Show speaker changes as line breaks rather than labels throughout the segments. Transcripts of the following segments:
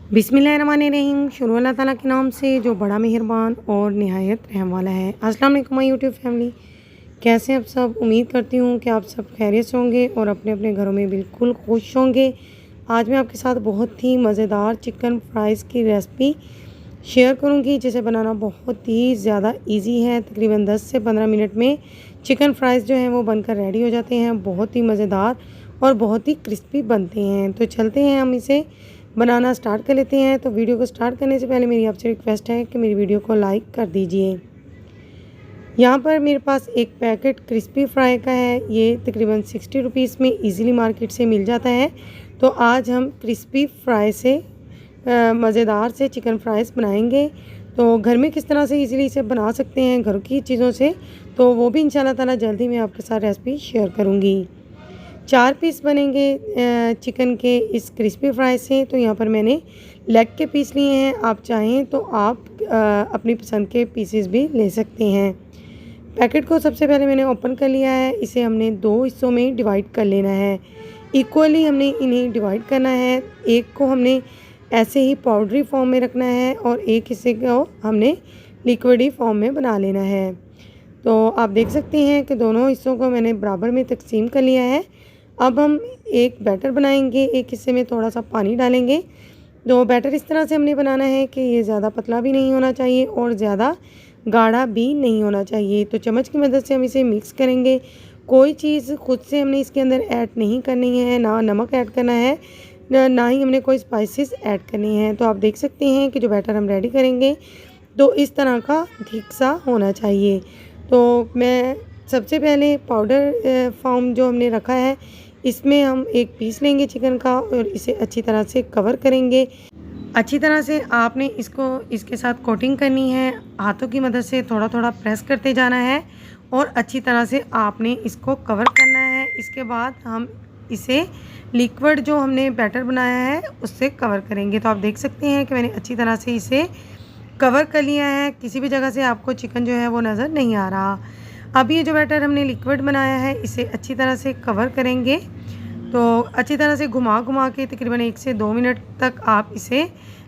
बिस्मिल्लाहिर्रहमानिर्रहीम। शुरू अल्लाह ताला के नाम से जो बड़ा मेहरबान और निहायत रहम वाला है। अस्सलाम वालेकुम माय यूट्यूब फैमिली, कैसे हैं आप सब? उम्मीद करती हूँ कि आप सब खैरियत से होंगे और अपने अपने घरों में बिल्कुल खुश होंगे। आज मैं आपके साथ बहुत ही मज़ेदार चिकन फ्राइज़ की रेसिपी शेयर करूँगी, जिसे बनाना बहुत ही ज़्यादा ईजी है। तकरीबन 10 से 15 मिनट में चिकन फ्राइज़ जो हैं वो बनकर रेडी हो जाते हैं। बहुत ही मज़ेदार और बहुत ही क्रिस्पी बनते हैं। तो चलते हैं, हम इसे बनाना स्टार्ट कर लेते हैं। तो वीडियो को स्टार्ट करने से पहले मेरी आपसे रिक्वेस्ट है कि मेरी वीडियो को लाइक कर दीजिए। यहाँ पर मेरे पास एक पैकेट क्रिस्पी फ्राई का है। ये तकरीबन 60 रुपीज़ में इजीली मार्केट से मिल जाता है। तो आज हम क्रिस्पी फ्राई से मज़ेदार से चिकन फ्राइज़ बनाएंगे। तो घर में किस तरह से इजीली इसे बना सकते हैं घर की चीज़ों से, तो वो भी इंशाल्लाह ताला जल्दी मैं आपके साथ रेसिपी शेयर करूँगी। 4 पीस बनेंगे चिकन के इस क्रिस्पी फ्राई से। तो यहाँ पर मैंने लेग के पीस लिए हैं। आप चाहें तो आप अपनी पसंद के पीसेस भी ले सकते हैं। पैकेट को सबसे पहले मैंने ओपन कर लिया है। इसे हमने 2 हिस्सों में डिवाइड कर लेना है। इक्वली हमने इन्हें डिवाइड करना है। एक को हमने ऐसे ही पाउडरी फॉर्म में रखना है और एक हिस्से को हमने लिक्विडी फॉर्म में बना लेना है। तो आप देख सकते हैं कि दोनों हिस्सों को मैंने बराबर में तकसीम कर लिया है। अब हम एक बैटर बनाएंगे। एक हिस्से में थोड़ा सा पानी डालेंगे। तो बैटर इस तरह से हमने बनाना है कि ये ज़्यादा पतला भी नहीं होना चाहिए और ज़्यादा गाढ़ा भी नहीं होना चाहिए। तो चम्मच की मदद से हम इसे मिक्स करेंगे। कोई चीज़ खुद से हमने इसके अंदर ऐड नहीं करनी है, ना नमक ऐड करना है, ना ही हमने कोई स्पाइसेस ऐड करनी है। तो आप देख सकते हैं कि जो बैटर हम रेडी करेंगे तो इस तरह का थिक सा होना चाहिए। तो मैं सबसे पहले पाउडर फॉर्म जो हमने रखा है, इसमें हम एक पीस लेंगे चिकन का और इसे अच्छी तरह से कवर करेंगे। अच्छी तरह से आपने इसको इसके साथ कोटिंग करनी है। हाथों की मदद से थोड़ा थोड़ा प्रेस करते जाना है और अच्छी तरह से आपने इसको कवर करना है। इसके बाद हम इसे लिक्विड जो हमने बैटर बनाया है उससे कवर करेंगे। तो आप देख सकते हैं कि मैंने अच्छी तरह से इसे कवर कर लिया है। किसी भी जगह से आपको चिकन जो है वो नज़र नहीं आ रहा। अब ये जो बैटर हमने लिक्विड बनाया है इसे अच्छी तरह से कवर करेंगे। तो अच्छी तरह से घुमा घुमा के तकरीबन 1 से 2 मिनट तक आप इसे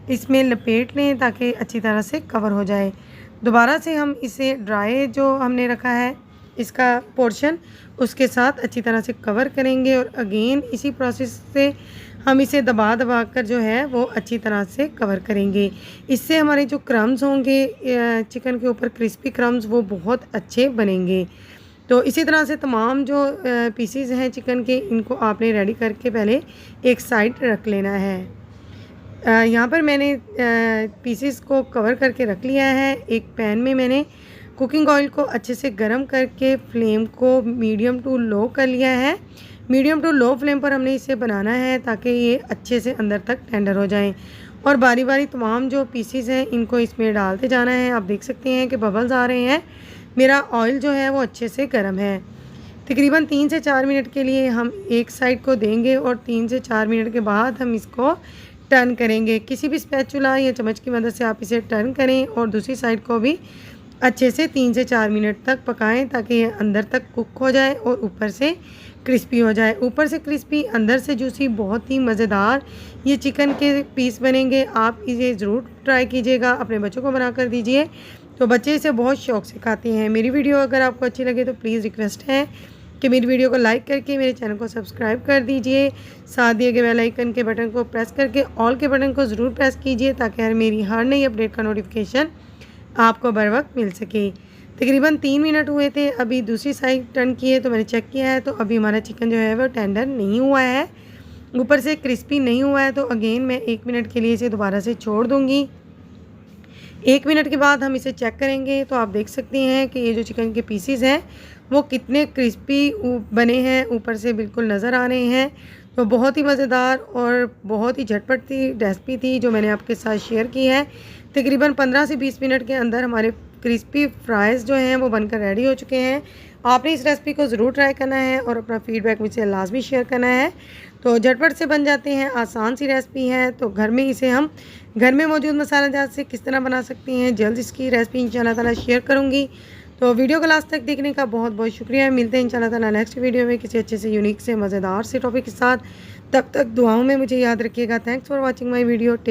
इसमें लपेट लें ताकि अच्छी तरह से कवर हो जाए। दोबारा से हम इसे ड्राई जो हमने रखा है इसका पोर्शन, उसके साथ अच्छी तरह से कवर करेंगे और अगेन इसी प्रोसेस से हम इसे दबा दबा कर जो है वो अच्छी तरह से कवर करेंगे। इससे हमारे जो क्रम्स होंगे चिकन के ऊपर क्रिस्पी क्रम्स, वो बहुत अच्छे बनेंगे। तो इसी तरह से तमाम जो पीसीज हैं चिकन के, इनको आपने रेडी करके पहले एक साइड रख लेना है। यहाँ पर मैंने पीसीज को कवर करके रख लिया है। एक पैन में मैंने कुकिंग ऑयल को अच्छे से गर्म करके फ्लेम को मीडियम टू लो कर लिया है। मीडियम टू लो फ्लेम पर हमने इसे बनाना है ताकि ये अच्छे से अंदर तक टेंडर हो जाएं। और बारी बारी तमाम जो पीसीज हैं इनको इसमें डालते जाना है। आप देख सकते हैं कि बबल्स आ रहे हैं। मेरा ऑयल जो है वो अच्छे से गर्म है। तकरीबन 3 से 4 मिनट के लिए हम एक साइड को देंगे और 3 से 4 मिनट के बाद हम इसको टर्न करेंगे। किसी भी स्पैचुला या चम्मच की मदद से आप इसे टर्न करें और दूसरी साइड को भी अच्छे से 3 से 4 मिनट तक पकाएं ताकि ये अंदर तक कुक हो जाए और ऊपर से क्रिस्पी हो जाए। ऊपर से क्रिस्पी, अंदर से जूसी, बहुत ही मज़ेदार ये चिकन के पीस बनेंगे। आप इसे ज़रूर ट्राई कीजिएगा, अपने बच्चों को बना कर दीजिए, तो बच्चे इसे बहुत शौक़ से खाते हैं। मेरी वीडियो अगर आपको अच्छी लगे तो प्लीज़ रिक्वेस्ट है कि मेरी वीडियो को लाइक करके मेरे चैनल को सब्सक्राइब कर दीजिए। साथ दिए गए बेल आइकन के बटन को प्रेस करके ऑल के बटन को ज़रूर प्रेस कीजिए ताकि मेरी हर नई अपडेट का नोटिफिकेशन आपको बर वक्त मिल सके। तकरीबन 3 मिनट हुए थे। अभी दूसरी साइड टर्न किए तो मैंने चेक किया है तो अभी हमारा चिकन जो है वो टेंडर नहीं हुआ है, ऊपर से क्रिस्पी नहीं हुआ है। तो अगेन मैं 1 मिनट के लिए इसे दोबारा से छोड़ दूँगी। 1 मिनट के बाद हम इसे चेक करेंगे तो आप देख सकते हैं कि ये जो चिकन के पीसीज हैं वो कितने क्रिस्पी बने हैं, ऊपर से बिल्कुल नज़र आ रहे हैं। तो बहुत ही मज़ेदार और बहुत ही झटपट ती रेसिपी थी जो मैंने आपके साथ शेयर की है। तकरीबन 15 से 20 मिनट के अंदर हमारे क्रिस्पी फ्राइज़ जो हैं वो बनकर रेडी हो चुके हैं। आपने इस रेसिपी को ज़रूर ट्राई करना है और अपना फ़ीडबैक मुझसे लाजमी शेयर करना है। तो झटपट से बन जाते हैं, आसान सी रेसिपी है। तो घर में इसे हम घर में मौजूद मसाला जात से किस तरह बना सकते हैं, जल्द इसकी रेसिपी इंशाल्लाह ताला शेयर करूँगी। तो वीडियो को लास्ट तक देखने का बहुत बहुत शुक्रिया। मिलते हैं इंशाल्लाह ताला नेक्स्ट वीडियो में किसी अच्छे से यूनिक से मज़ेदार से टॉपिक के साथ। तब तक दुआओं में मुझे याद रखिएगा। Thanks for watching my video. Take